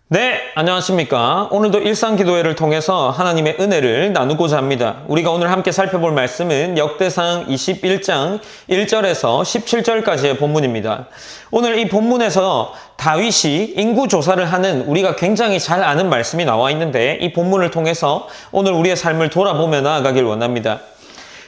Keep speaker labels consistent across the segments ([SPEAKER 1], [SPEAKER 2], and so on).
[SPEAKER 1] 네, 안녕하십니까. 오늘도 일상기도회를 통해서 하나님의 은혜를 나누고자 합니다. 우리가 오늘 함께 살펴볼 말씀은 역대상 21장 1절에서 17절까지의 본문입니다. 오늘 이 본문에서 다윗이 인구조사를 하는 우리가 굉장히 잘 아는 말씀이 나와 있는데 이 본문을 통해서 오늘 우리의 삶을 돌아보며 나아가길 원합니다.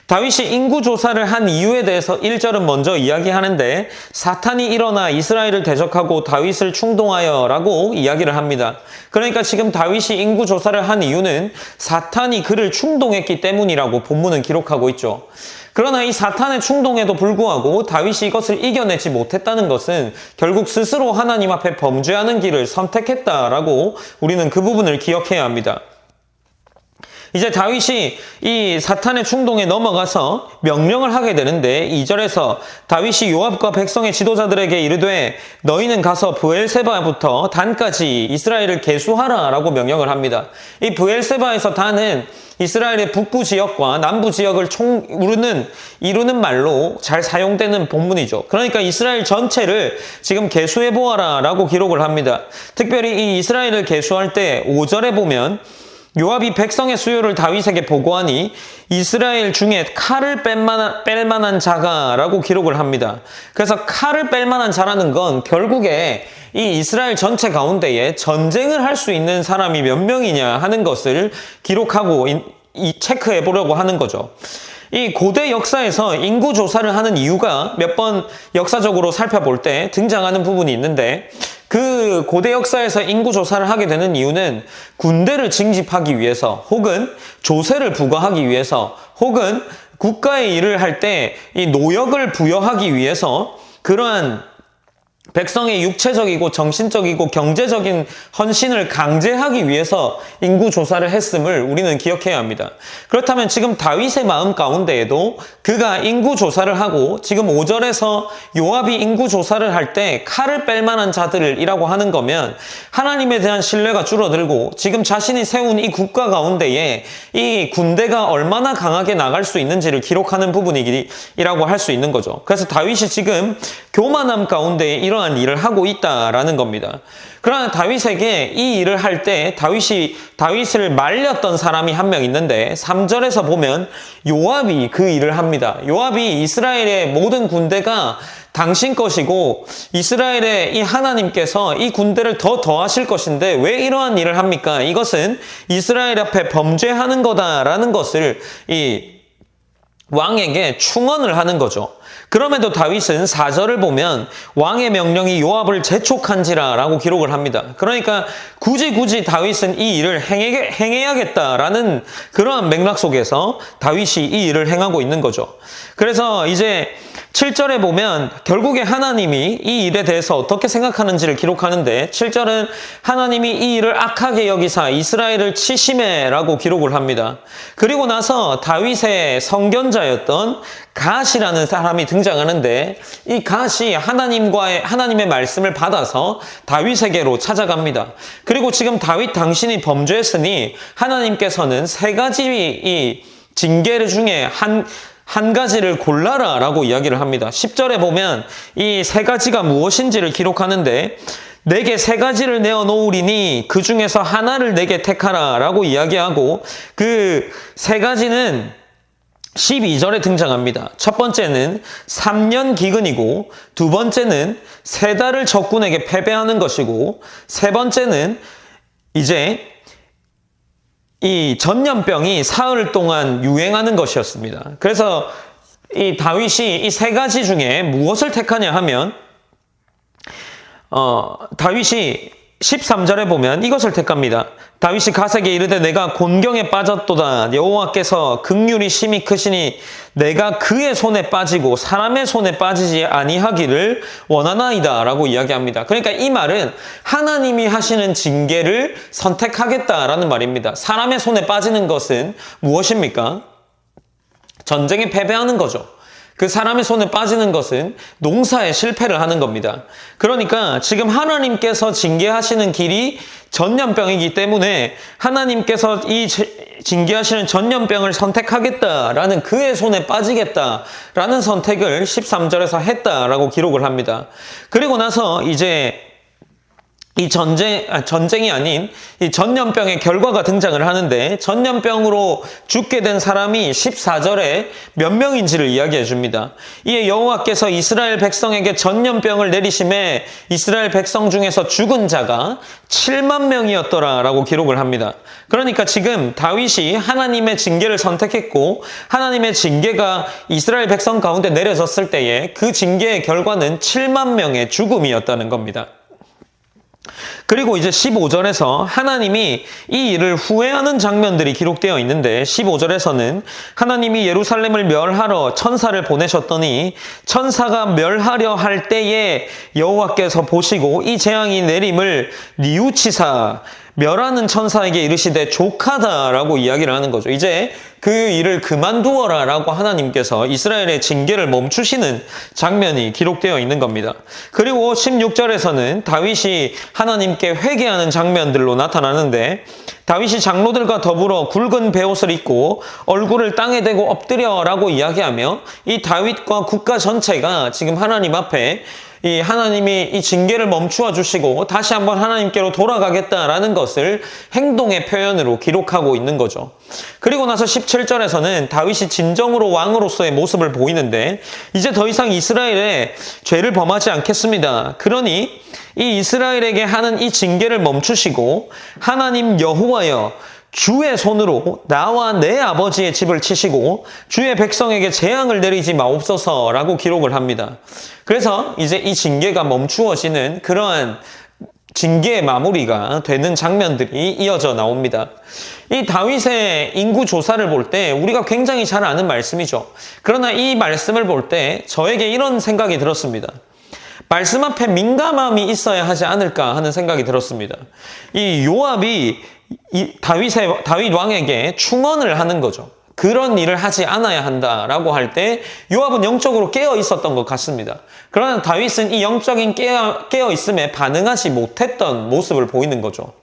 [SPEAKER 1] 다윗이 인구조사를 한 이유에 대해서 1절은 먼저 이야기하는데 사탄이 일어나 이스라엘을 대적하고 다윗을 충동하여 라고 이야기를 합니다. 그러니까 지금 다윗이 인구조사를 한 이유는 사탄이 그를 충동했기 때문이라고 본문은 기록하고 있죠. 그러나 이 사탄의 충동에도 불구하고 다윗이 이것을 이겨내지 못했다는 것은 결국 스스로 하나님 앞에 범죄하는 길을 선택했다라고 우리는 그 부분을 기억해야 합니다. 이제 다윗이 이 사탄의 충동에 넘어가서 명령을 하게 되는데 2절에서 다윗이 요압과 백성의 지도자들에게 이르되 너희는 가서 브엘세바부터 단까지 이스라엘을 계수하라 라고 명령을 합니다. 이 브엘세바에서 단은 이스라엘의 북부 지역과 남부 지역을 이루는 말로 잘 사용되는 본문이죠. 그러니까 이스라엘 전체를 지금 계수해보아라 라고 기록을 합니다. 특별히 이 이스라엘을 계수할 때 5절에 보면 요압이 백성의 수요를 다윗에게 보고하니 이스라엘 중에 칼을 뺄 만한 자가 라고 기록을 합니다. 그래서 칼을 뺄 만한 자라는 건 결국에 이 이스라엘 전체 가운데에 전쟁을 할 수 있는 사람이 몇 명이냐 하는 것을 기록하고 체크해 보려고 하는 거죠. 이 고대 역사에서 인구 조사를 하는 이유가 몇 번 역사적으로 살펴볼 때 등장하는 부분이 있는데 그 고대 역사에서 인구 조사를 하게 되는 이유는 군대를 징집하기 위해서 혹은 조세를 부과하기 위해서 혹은 국가의 일을 할 때 이 노역을 부여하기 위해서 그러한 백성의 육체적이고 정신적이고 경제적인 헌신을 강제하기 위해서 인구조사를 했음을 우리는 기억해야 합니다. 그렇다면 지금 다윗의 마음 가운데에도 그가 인구조사를 하고 지금 5절에서 요압이 인구조사를 할 때 칼을 뺄 만한 자들이라고 하는 거면 하나님에 대한 신뢰가 줄어들고 지금 자신이 세운 이 국가 가운데에 이 군대가 얼마나 강하게 나갈 수 있는지를 기록하는 부분이라고 할 수 있는 거죠. 그래서 다윗이 지금 교만함 가운데에 이러한 일을 하고 있다라는 겁니다. 그러나 다윗에게 이 일을 할 때 다윗을 말렸던 사람이 한 명 있는데 3절에서 보면 요압이 그 일을 합니다. 요압이 이스라엘의 모든 군대가 당신 것이고 이스라엘의 이 하나님께서 이 군대를 더하실 것인데 왜 이러한 일을 합니까? 이것은 이스라엘 앞에 범죄하는 거다라는 것을 이 왕에게 충언을 하는 거죠. 그럼에도 다윗은 4절을 보면 왕의 명령이 요압을 재촉한지라 라고 기록을 합니다. 그러니까 굳이 다윗은 이 일을 행해야겠다라는 그러한 맥락 속에서 다윗이 이 일을 행하고 있는 거죠. 그래서 이제 7절에 보면 결국에 하나님이 이 일에 대해서 어떻게 생각하는지를 기록하는데 7절은 하나님이 이 일을 악하게 여기사 이스라엘을 치심해라고 기록을 합니다. 그리고 나서 다윗의 선견자였던 갓이라는 사람이 등장하는데 이 갓이 하나님의 말씀을 받아서 다윗에게로 찾아갑니다. 그리고 지금 다윗 당신이 범죄했으니 하나님께서는 세 가지 이 징계 중에 한 가지를 골라라 라고 이야기를 합니다. 10절에 보면 이 세 가지가 무엇인지를 기록하는데 내게 세 가지를 내어놓으리니 그 중에서 하나를 내게 택하라 라고 이야기하고 그 세 가지는 12절에 등장합니다. 첫 번째는 3년 기근이고 두 번째는 3달을 적군에게 패배하는 것이고 세 번째는 이제 이 전염병이 사흘 동안 유행하는 것이었습니다. 그래서 이 다윗이 이 세 가지 중에 무엇을 택하냐 하면 다윗이 13절에 보면 이것을 택합니다. 다윗이 갓에게 이르되 내가 곤경에 빠졌도다. 여호와께서 긍휼이 심히 크시니 내가 그의 손에 빠지고 사람의 손에 빠지지 아니하기를 원하나이다 라고 이야기합니다. 그러니까 이 말은 하나님이 하시는 징계를 선택하겠다라는 말입니다. 사람의 손에 빠지는 것은 무엇입니까? 전쟁에 패배하는 거죠. 그 사람의 손에 빠지는 것은 농사에 실패를 하는 겁니다. 그러니까 지금 하나님께서 징계하시는 길이 전염병이기 때문에 하나님께서 이 징계하시는 전염병을 선택하겠다라는 그의 손에 빠지겠다라는 선택을 13절에서 했다라고 기록을 합니다. 그리고 나서 이제 이 전쟁이 아닌 이 전염병의 결과가 등장을 하는데, 전염병으로 죽게 된 사람이 14절에 몇 명인지를 이야기해 줍니다. 이에 여호와께서 이스라엘 백성에게 전염병을 내리심에 이스라엘 백성 중에서 죽은 자가 7만 명이었더라 라고 기록을 합니다. 그러니까 지금 다윗이 하나님의 징계를 선택했고, 하나님의 징계가 이스라엘 백성 가운데 내려졌을 때에 그 징계의 결과는 7만 명의 죽음이었다는 겁니다. 그리고 이제 15절에서 하나님이 이 일을 후회하는 장면들이 기록되어 있는데, 15절에서는 하나님이 예루살렘을 멸하러 천사를 보내셨더니 천사가 멸하려 할 때에 여호와께서 보시고 이 재앙이 내림을 뉘우치사 멸하는 천사에게 이르시되 족하다라고 이야기를 하는 거죠. 이제 그 일을 그만두어라 라고 하나님께서 이스라엘의 징계를 멈추시는 장면이 기록되어 있는 겁니다. 그리고 16절에서는 다윗이 하나님께 회개하는 장면들로 나타나는데, 다윗이 장로들과 더불어 굵은 베옷을 입고 얼굴을 땅에 대고 엎드려라고 이야기하며, 이 다윗과 국가 전체가 지금 하나님 앞에 이 하나님이 이 징계를 멈추어 주시고 다시 한번 하나님께로 돌아가겠다라는 것을 행동의 표현으로 기록하고 있는 거죠. 그리고 나서 17절에서는 다윗이 진정으로 왕으로서의 모습을 보이는데, 이제 더 이상 이스라엘에 죄를 범하지 않겠습니다. 그러니 이 이스라엘에게 하는 이 징계를 멈추시고 하나님 여호와여 주의 손으로 나와 내 아버지의 집을 치시고 주의 백성에게 재앙을 내리지 마옵소서라고 기록을 합니다. 그래서 이제 이 징계가 멈추어지는 그러한 징계의 마무리가 되는 장면들이 이어져 나옵니다. 이 다윗의 인구 조사를 볼 때 우리가 굉장히 잘 아는 말씀이죠. 그러나 이 말씀을 볼 때 저에게 이런 생각이 들었습니다. 말씀 앞에 민감함이 있어야 하지 않을까 하는 생각이 들었습니다. 이 요압이 다윗 왕에게 충언을 하는 거죠. 그런 일을 하지 않아야 한다라고 할 때 요압은 영적으로 깨어 있었던 것 같습니다. 그러나 다윗은 이 영적인 깨어 있음에 반응하지 못했던 모습을 보이는 거죠.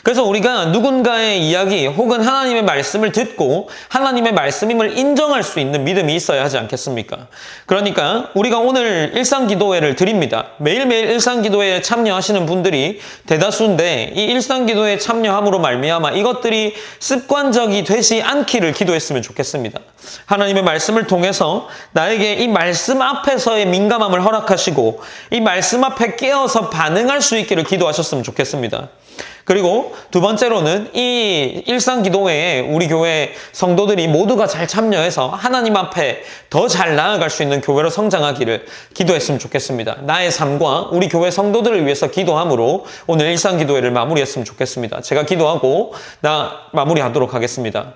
[SPEAKER 1] 그래서 우리가 누군가의 이야기 혹은 하나님의 말씀을 듣고 하나님의 말씀임을 인정할 수 있는 믿음이 있어야 하지 않겠습니까? 그러니까 우리가 오늘 일상기도회를 드립니다. 매일매일 일상기도회에 참여하시는 분들이 대다수인데, 이 일상기도회에 참여함으로 말미암아 이것들이 습관적이 되지 않기를 기도했으면 좋겠습니다. 하나님의 말씀을 통해서 나에게 이 말씀 앞에서의 민감함을 허락하시고 이 말씀 앞에 깨어서 반응할 수 있기를 기도하셨으면 좋겠습니다. 그리고 두 번째로는 이 일상기도회에 우리 교회 성도들이 모두가 잘 참여해서 하나님 앞에 더 잘 나아갈 수 있는 교회로 성장하기를 기도했으면 좋겠습니다. 나의 삶과 우리 교회 성도들을 위해서 기도함으로 오늘 일상기도회를 마무리했으면 좋겠습니다. 제가 기도하고 마무리하도록 하겠습니다.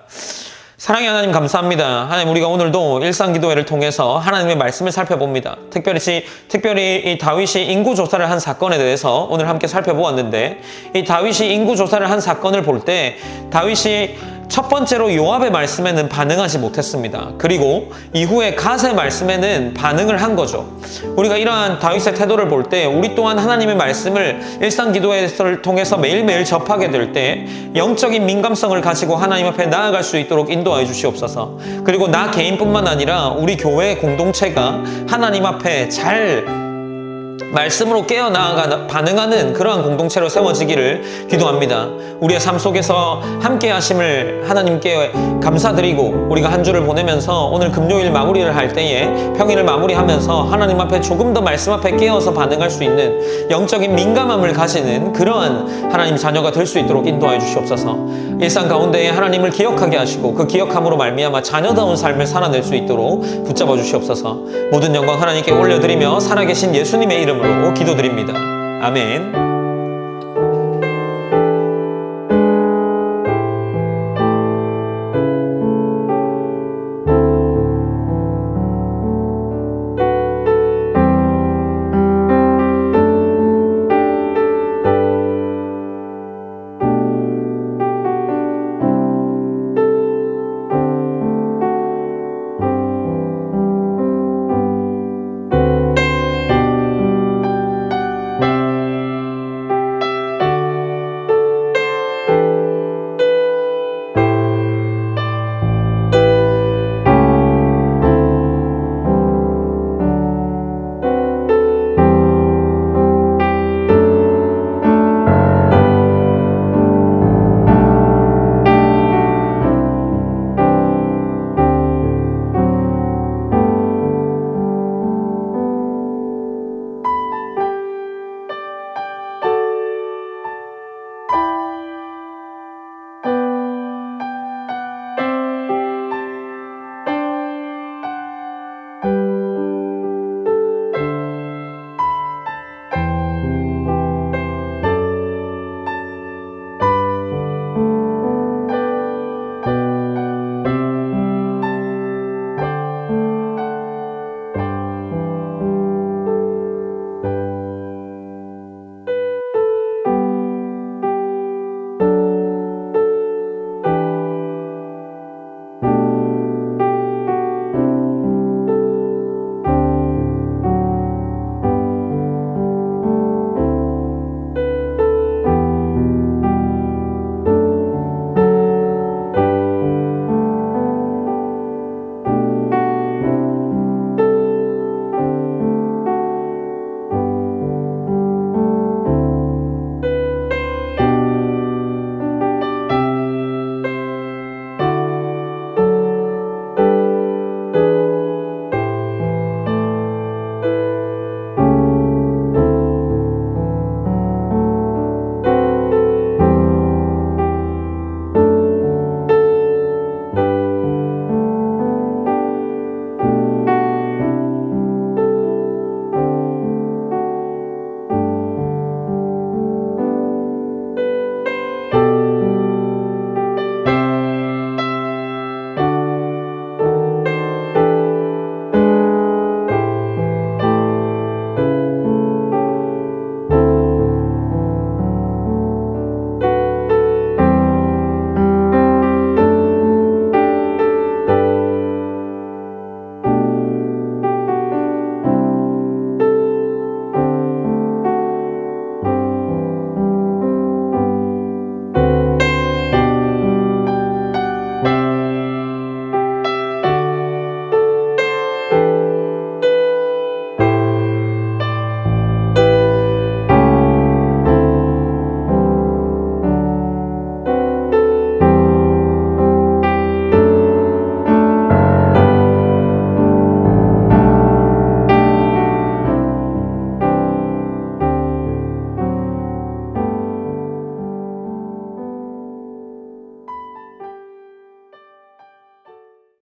[SPEAKER 1] 사랑의 하나님 감사합니다. 하나님, 우리가 오늘도 일상기도회를 통해서 하나님의 말씀을 살펴봅니다. 특별히 이 다윗이 인구조사를 한 사건에 대해서 오늘 함께 살펴보았는데, 이 다윗이 인구조사를 한 사건을 볼 때 다윗이 첫 번째로 요압의 말씀에는 반응하지 못했습니다. 그리고 이후에 갓의 말씀에는 반응을 한 거죠. 우리가 이러한 다윗의 태도를 볼 때 우리 또한 하나님의 말씀을 일상기도회를 통해서 매일매일 접하게 될 때 영적인 민감성을 가지고 하나님 앞에 나아갈 수 있도록 인도하여 주시옵소서. 그리고 나 개인뿐만 아니라 우리 교회 공동체가 하나님 앞에 잘 말씀으로 깨어나가 반응하는 그러한 공동체로 세워지기를 기도합니다. 우리의 삶 속에서 함께 하심을 하나님께 감사드리고, 우리가 한 주를 보내면서 오늘 금요일 마무리를 할 때에 평일을 마무리하면서 하나님 앞에 조금 더 말씀 앞에 깨어서 반응할 수 있는 영적인 민감함을 가지는 그러한 하나님 자녀가 될 수 있도록 인도하여 주시옵소서. 일상 가운데에 하나님을 기억하게 하시고 그 기억함으로 말미암아 자녀다운 삶을 살아낼 수 있도록 붙잡아 주시옵소서. 모든 영광 하나님께 올려드리며 살아계신 예수님의 이름으로 기도드립니다. 아멘.